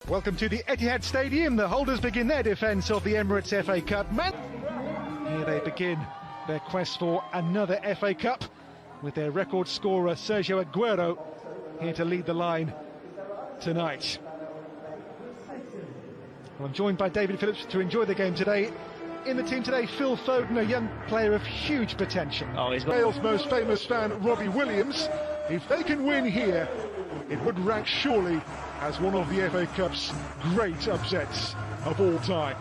Welcome to the Etihad Stadium. The holders begin their defence of the Emirates FA Cup. Here they begin their quest for another FA Cup with their record scorer Sergio Aguero here to lead the line tonight. Well, I'm joined by David Phillips to enjoy the game today. In the team today, Phil Foden, a young player of huge potential. He's got Wales' most famous fan, Robbie Williams. If they can win here, it would rank surely as one of the FA Cup's great upsets of all time.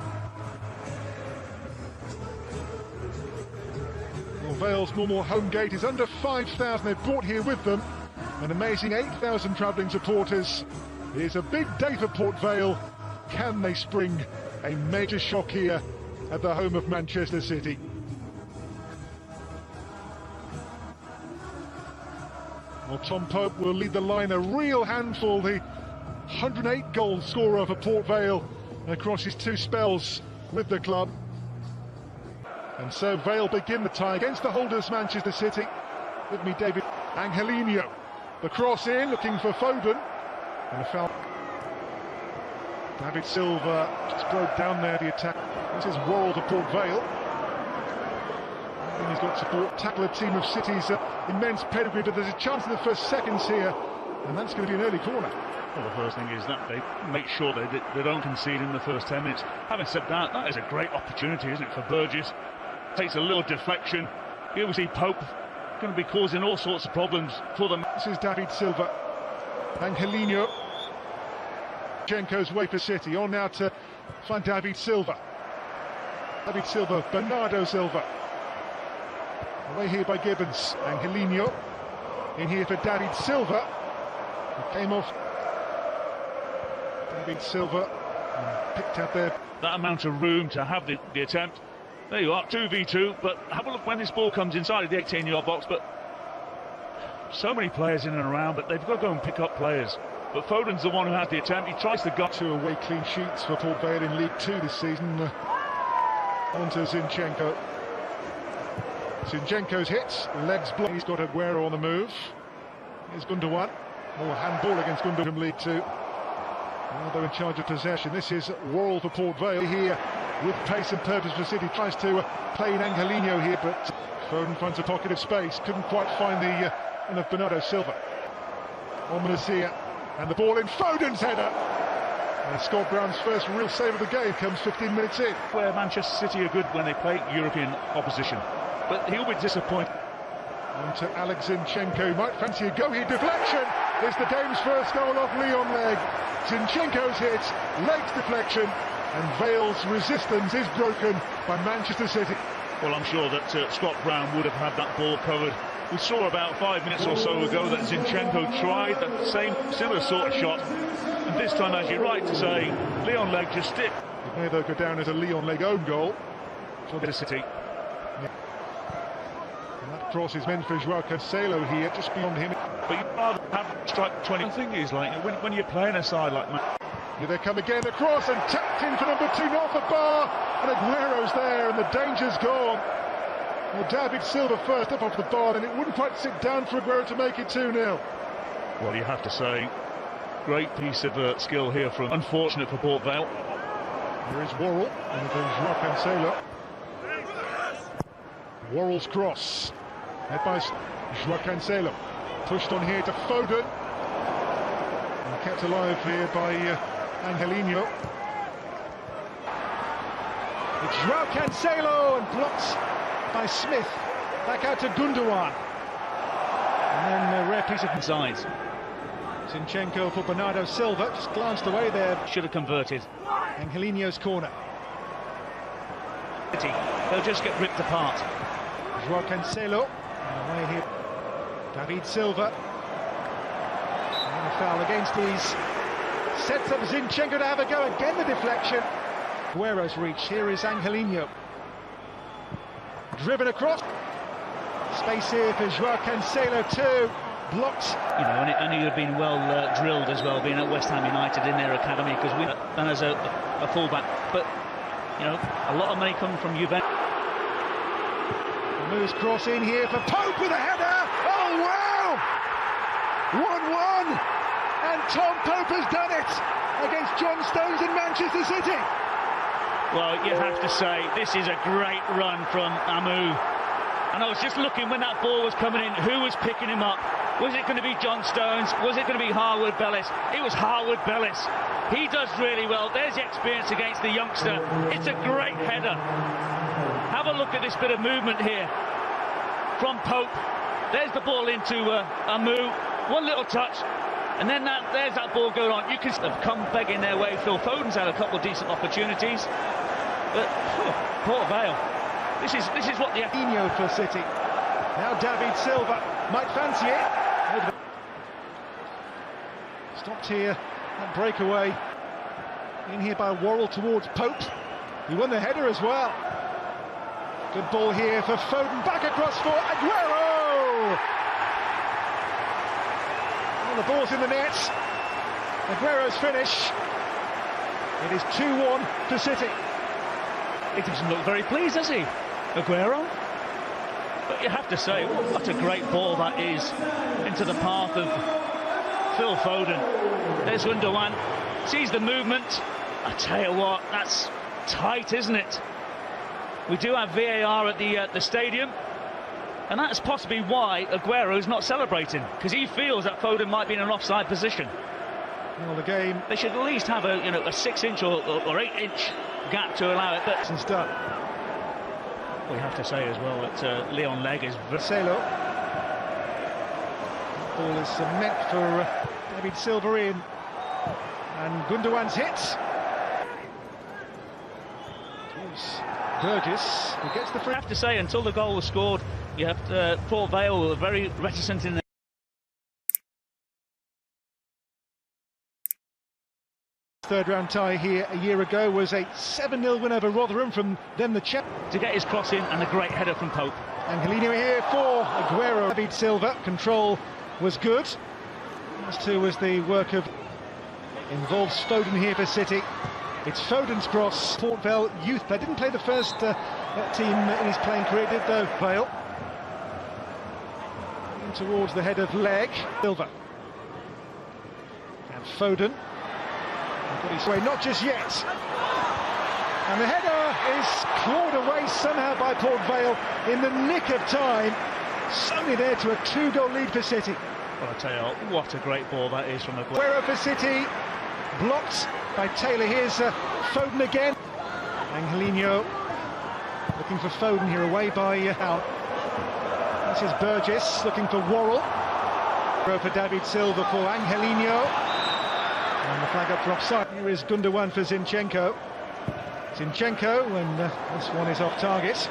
Well, Vale's normal home gate is under 5,000 they've brought here with them. An amazing 8,000 travelling supporters. It's a big day for Port Vale. Can they spring a major shock here at the home of Manchester City? Well, Tom Pope will lead the line, a real handful, the 108 goal scorer for Port Vale across his two spells with the club. And so Vale begin the tie against the holders Manchester City. With me, David. Angelino, the cross in, looking for Foden, and a foul. David Silva just broke down there the attack. This is Worrell to Port Vale. And he's got support, tackle a team of City's immense pedigree, but there's a chance in the first seconds here, and that's going to be an early corner. Well, the first thing is that they make sure they don't concede in the first 10 minutes. Having said that, that is a great opportunity, isn't it, for Burgess? Takes a little deflection. Here we see Pope going to be causing all sorts of problems for them. This is David Silva. Angelino. Jenko's way for City. On now to find David Silva. David Silva, Bernardo Silva. Away here by Gibbons. Angelino. In here for David Silva. He came off. David Silva picked up there. That amount of room to have the attempt. There you are, 2v2, but have a look when this ball comes inside of the 18-yard box. But so many players in and around, but they've got to go and pick up players. But Foden's the one who had the attempt. He tries to gut. 2 away clean sheets for Port Vale in League 2 this season. On to Zinchenko. Zinchenko's hits, legs blocked. He's got Aguero on the move. Here's Gundogan. Oh, handball against Gundogan from League 2. Now they're in charge of possession. This is Worrell for Port Vale here with pace and purpose for City. Tries to play in Angelino here, but Foden finds a pocket of space. Couldn't quite find the one of Bernardo Silva. Ominous here. And the ball in Foden's header. And Scott Brown's first real save of the game comes 15 minutes in. Where Manchester City are good when they play European opposition. But he'll be disappointed. On to Alex Zinchenko. Might fancy a go here. Deflection. It's the game's first goal off Leon Leg. Zinchenko's hit. Leg's deflection. And Vale's resistance is broken by Manchester City. Well, I'm sure that Scott Brown would have had that ball covered. We saw about 5 minutes or so ago that Zinchenko tried that similar sort of shot. And this time, as you're right to say, Leon Leg just stick. It may though go down as a Leon Leg own goal for the City. Yeah. And that cross is meant for Joao Cancelo here, just beyond him. But you'd rather have strike 20. The thing is, like, when you're playing a side like that. Here they come again, across and tapped in for number 2, north of bar. And Aguero's there, and the danger's gone. Well, David Silva first up off the bar, and it wouldn't quite sit down for Aguero to make it 2-0. Well, you have to say, great piece of skill here from unfortunate for Port Vale. There is Worrell, and there's Joao Cancelo. Worrell's cross, led by Joao Cancelo. Pushed on here to Foden. And kept alive here by Angelino. It's Joao Cancelo and blocked by Smith. Back out to Gundogan. And then a rare piece of inside. Zinchenko for Bernardo Silva. Just glanced away there. Should have converted. Angelino's corner. They'll just get ripped apart. Joao Cancelo. And away here. David Silva. And a foul against his. Sets up Zinchenko to have a go. Again the deflection. Aguero's reach. Here is Angelino. Driven across. Space here for Joao Cancelo too. Blocked. You know, and he had been well drilled as well, being at West Ham United in their academy, because we done as a fullback. But you know, a lot of money coming from Juventus. Loose cross in here for Pope with a header. Oh wow! 1-1. And Tom Pope has done it against John Stones in Manchester City. Well, you have to say, this is a great run from Amu. And I was just looking when that ball was coming in, who was picking him up? Was it going to be John Stones? Was it going to be Harwood Bellis? It was Harwood Bellis. He does really well. There's the experience against the youngster. It's a great header. Have a look at this bit of movement here from Pope. There's the ball into Amu. One little touch. And then there's that ball going on. You can have come begging their way. Phil Foden's had a couple of decent opportunities. But, Port Vale. This is what the... Coutinho for City. Now David Silva might fancy it. Stopped here. That breakaway. In here by Worrell towards Pope. He won the header as well. Good ball here for Foden. Back across for Aguero! Well, the ball's in the net. Aguero's finish. It is 2-1 for City. He doesn't look very pleased, does he, Aguero? But you have to say, what a great ball that is into the path of Phil Foden. There's Gundogan, sees the movement. I tell you what, that's tight, isn't it? We do have VAR at the stadium, and that's possibly why Aguero's not celebrating, because he feels that Foden might be in an offside position. Well, the game... They should at least have a 6-inch or 8-inch gap to allow it, but it's done. We have to say as well that Leon Legg is... Marcelo. Ball is meant for David Silva in. And Gundogan's hit. Burgess, who gets the free. I have to say, until the goal was scored, you have to, Port Vale were very reticent in their... Third round tie here a year ago was a 7-0 win over Rotherham from then the champ. To get his cross in, and a great header from Pope. Angelino here for Aguero. David Silva, control was good. As too was the work of... Involves Foden here for City. It's Foden's cross. Port Vale youth. They didn't play the first team in his playing career, did they? Vale. In towards the head of Legg. Silva. And Foden. Got his way, not just yet. And the header is clawed away somehow by Port Vale in the nick of time. Suddenly there to a 2-goal lead for City. Well, I tell you what a great ball that is from Aguero. Aguero for City, blocked by Taylor. Here's Foden again. Angelino looking for Foden here, away by Al. This is Burgess looking for Worrell. For David Silva for Angelino. And the flag up for offside. Here is Gundogan for Zinchenko. Zinchenko, and this one is off target.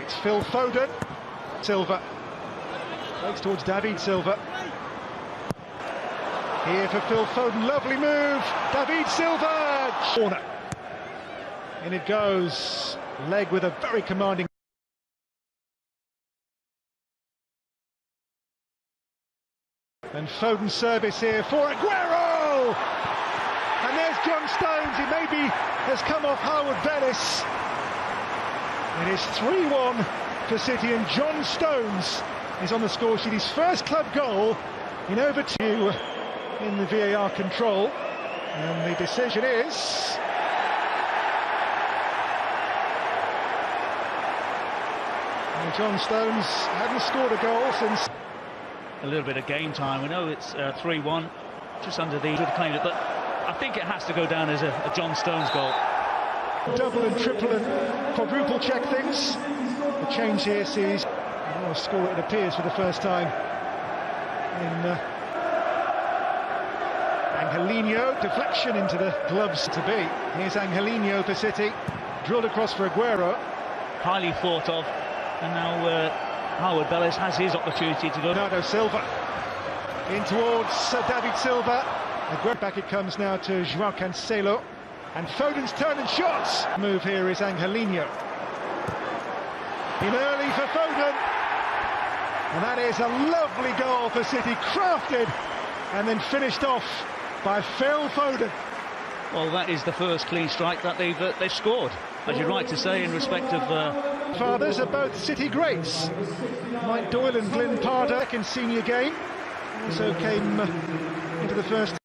It's Phil Foden. Silva. Breaks towards David Silva. Here for Phil Foden, lovely move. David Silva! Corner. In it goes. Legg with a very commanding... And Foden's service here for Aguero! And there's John Stones. He maybe has come off Harwood Bellis. It is 3-1 for City, and John Stones is on the score sheet. His first club goal in over 2 in the VAR control. And the decision is... And John Stones hadn't scored a goal since... A little bit of game time. We know it's 3-1, just under the claim it, but I think it has to go down as a John Stones goal. Double and triple and quadruple check things. The change here sees a score, it appears, for the first time in Angelino. Deflection into the gloves to be. Here's Angelino for City, drilled across for Aguero. Highly thought of, and now Harwood Bellis has his opportunity to go. Bernardo Silva in towards David Silva. Aguero back it comes now to João Cancelo. And Foden's turn and shots. Move here is Angelino. In early for Foden. And that is a lovely goal for City, crafted and then finished off by Phil Foden. Well, that is the first clean strike that they've scored, as you're right to say, in respect of... Fathers are both City greats. Mike Doyle and Glyn Parder in senior game also came into the first